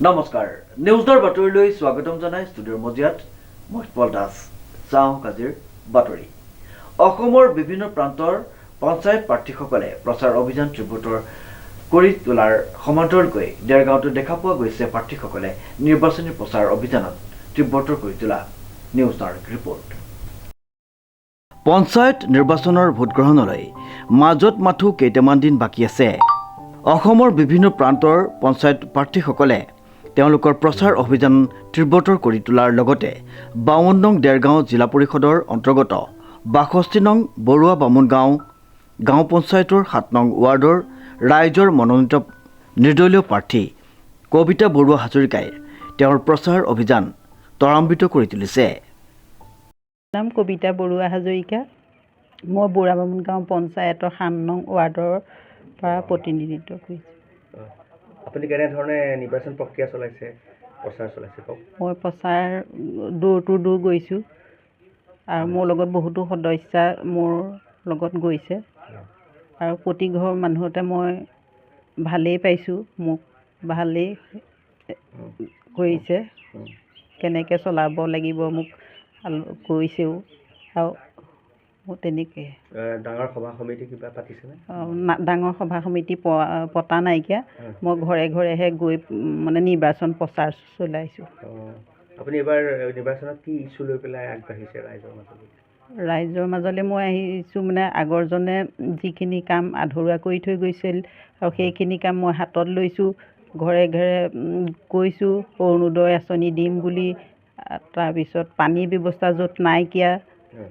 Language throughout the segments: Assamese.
নমস্কাৰ নিউজৰ বাতৰিলৈ স্বাগতম জনাই ষ্টুডিঅ'ৰ মজিয়াত মই পল দাস চাওঁ আজিৰ বাতৰি অসমৰ বিভিন্ন প্ৰান্তৰ পঞ্চায়ত প্ৰাৰ্থীসকলে প্ৰচাৰ অভিযান তীব্ৰতৰ কৰি তোলাৰ সমান্তৰালকৈ দেৰগাঁৱতো দেখা পোৱা গৈছে প্ৰাৰ্থীসকলে নিৰ্বাচনী প্ৰচাৰ অভিযানত তীব্ৰতৰ কৰি তোলা নিউজ নাওৰ ৰিপৰ্ট পঞ্চায়ত নিৰ্বাচনৰ ভোটগ্ৰহণলৈ মাজত মাথো কেইটামান দিন বাকী আছে অসমৰ বিভিন্ন প্ৰান্তৰ পঞ্চায়ত প্ৰাৰ্থীসকলে তেওঁলোকৰ প্ৰচাৰ অভিযান তীব্ৰতৰ কৰি তোলাৰ লগতে 52 নং দেৰগাঁও জিলা পৰিষদৰ অন্তৰ্গত 62 নং বৰুৱা বামুণ গাঁও পঞ্চায়তৰ 7 নং ৱাৰ্ডৰ ৰাইজৰ মনোনীত নিৰ্দলীয় প্ৰাৰ্থী কবিতা বৰুৱা হাজৰিকাই তেওঁৰ প্ৰচাৰ অভিযান ত্বৰান্বিত কৰি তুলিছে। নাম কবিতা বৰুৱা হাজৰিকা মই বৰুৱা বামুণ গাঁও পঞ্চায়তৰ 7 নং ৱাৰ্ডৰ পৰা প্ৰতিনিধিত্ব কৰিছোঁ। আপুনি কেনেধৰণে নিৰ্বাচন প্ৰক্ৰিয়া চলাইছে প্ৰচাৰ চলাইছে কওক। মই প্ৰচাৰ দূৰ টু দূৰ গৈছোঁ আৰু মোৰ লগত বহুতো সদস্যা মোৰ লগত গৈছে আৰু প্ৰতি ঘৰ মানুহতে মই ভালেই পাইছোঁ, মোক ভালেই কৰিছে, কেনেকৈ চলাব লাগিব মোক কৈছেও আৰু তেনেকৈ ডাঙৰ সভা সমিতি কিবা পাতিছেনে? ডাঙৰ সভা সমিতি পতা নাইকিয়া, মই ঘৰে ঘৰেহে গৈ মানে নিৰ্বাচন প্ৰচাৰ চলাইছোঁ। আপুনি এবাৰ নিৰ্বাচনত কি ইছ্যু লৈ পেলাই আগবাঢ়িছে ৰাইজৰ মাজলৈ? ৰাইজৰ মাজলৈ মই আহিছোঁ মানে আগৰজনে যিখিনি কাম আধৰুৱা কৰি থৈ গৈছিল আৰু সেইখিনি কাম মই হাতত লৈছোঁ, ঘৰে ঘৰে কৈছোঁ অৰুণোদয় আঁচনি দিম বুলি, তাৰপিছত পানীৰ ব্যৱস্থা য'ত নাইকিয়া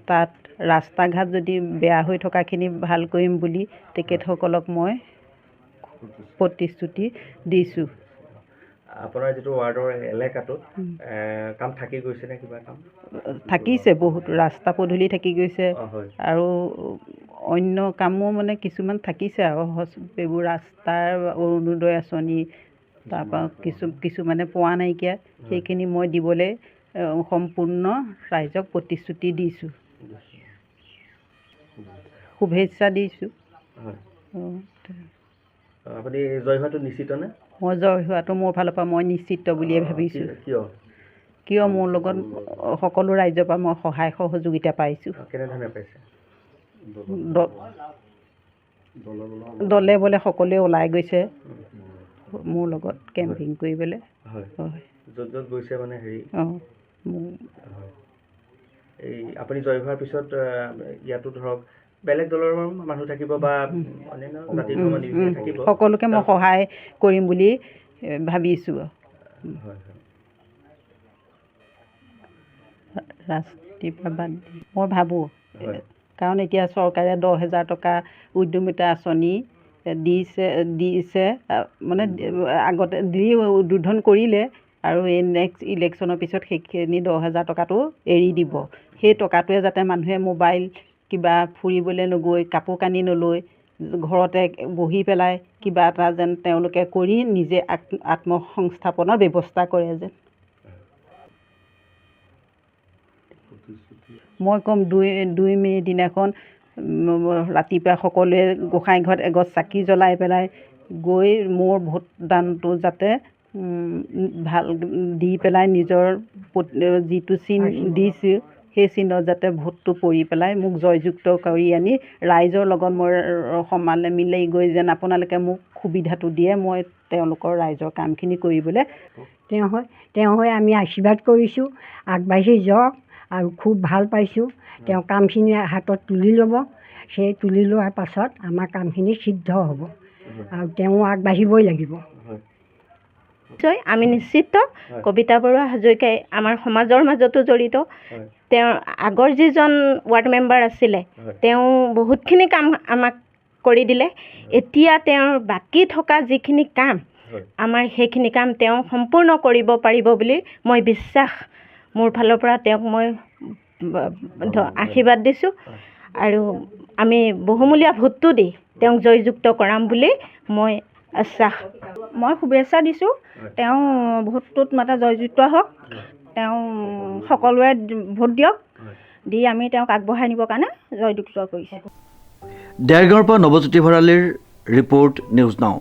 তাত ৰাস্তা ঘাট যদি বেয়া হৈ থকাখিনি ভাল কৰিম বুলি তেখেতসকলক মই প্ৰতিশ্ৰুতি দিছোঁ। আপোনাৰ যিটো ৱাৰ্ডৰ এলেকাটোত কাম থাকি গৈছে নে কিবা কাম? থাকিছে, বহুত ৰাস্তা পদূলি থাকি গৈছে আৰু অন্য কামো মানে কিছুমান থাকিছে আৰু এইবোৰ ৰাস্তাৰ অৰুণোদয় আঁচনি তাৰপৰা কিছুমানে পোৱা নাইকিয়া, সেইখিনি মই দিবলৈ সম্পূৰ্ণ ৰাইজক প্ৰতিশ্ৰুতি দিছোঁ, শুভেচ্ছা দিছোঁ। আপুনি জয় হোৱাটো নিশ্চিত নে? মই জয় হোৱাটো মোৰ ফালৰ পৰা মই নিশ্চিত বুলিয়ে ভাবিছোঁ। কিয় মোৰ লগত সকলো ৰাইজৰ পৰা মই সহায় সহযোগিতা পাইছোঁ। কেনেধৰণে পাইছে? দলে বলে সকলোৱে ওলাই গৈছে মোৰ লগত কেম্পিং কৰিবলৈ। য'ত য'ত গৈছে মানে হেৰি এই আপুনি জয় হোৱাৰ পিছত ইয়াতো ধৰক বেলেগ দলৰ মানুহ থাকিব বা অন্যান্য জাতি ধৰ্মৰ নিৰ্বিশেষে থাকিব, সকলোকে মই সহায় কৰিম বুলি ভাবিছোঁ। ৰাজনীতিৰ বাদ দি মই ভাবোঁ, কাৰণ এতিয়া চৰকাৰে 10,000 টকা উদ্যমিতা আঁচনি দিছে মানে আগতে দি উদ্বোধন কৰিলে আৰু এই নেক্সট ইলেকশ্যনৰ পিছত সেইখিনি 10,000 টকাটো এৰি দিব। সেই টকাটোৱে যাতে মানুহে মোবাইল কিবা ফুৰিবলৈ নগৈ কাপোৰ কানি নলৈ ঘৰতে বহি পেলাই কিবা এটা যেন তেওঁলোকে কৰি নিজে আত্মসংস্থাপনৰ ব্যৱস্থা কৰে যেন। মই ক'ম 2 মে' দিনাখন ৰাতিপুৱা সকলোৱে গোসাঁই ঘৰত এগছ চাকি জ্বলাই পেলাই গৈ মোৰ ভোটদানটো যাতে ভাল দি পেলাই নিজৰ যিটো চিন দিছোঁ সেই চিনত যাতে ভোটটো পৰি পেলাই মোক জয়যুক্ত কৰি আনি ৰাইজৰ লগত মই সমানে মিলি গৈ যেন আপোনালোকে মোক সুবিধাটো দিয়ে, মই তেওঁলোকৰ ৰাইজৰ কামখিনি কৰিবলৈ তেওঁ হৈ আমি আশীৰ্বাদ কৰিছোঁ, আগবাঢ়ি যাওক আৰু খুব ভাল পাইছোঁ। তেওঁ কামখিনি হাতত তুলি ল'ব, সেই তুলি লোৱাৰ পাছত আমাৰ কামখিনি সিদ্ধ হ'ব আৰু তেওঁ আগবাঢ়িবই লাগিব। আমি নিশ্চিত কবিতা বৰুৱা হাজৰিকাই আমাৰ সমাজৰ মাজতো জড়িত। তেওঁৰ আগৰ যিজন ৱাৰ্ড মেম্বাৰ আছিলে তেওঁ বহুতখিনি কাম আমাক কৰি দিলে। এতিয়া তেওঁৰ বাকী থকা যিখিনি কাম আমাৰ সেইখিনি কাম তেওঁ সম্পূৰ্ণ কৰিব পাৰিব বুলি মই বিশ্বাস, মোৰ ফালৰ পৰা তেওঁক মই আশীৰ্বাদ দিছোঁ আৰু আমি বহুমূলীয়া ভোটটো দি তেওঁক জয়যুক্ত কৰাম বুলি মই আশ্বাস। মই শুভেচ্ছা দিছোঁ, তেওঁ ভোটটোত মাতে জয়যুক্ত হওক, তেওঁ সকলোৱে ভোট দিয়ক, দি আমি তেওঁক আগবঢ়াই নিবৰ কাৰণে জয়যুক্ত কৰিছোঁ। দেৰগাঁৱৰ পৰা নৱজ্যোতি ভৰালীৰ ৰিপৰ্ট নিউজ নাও।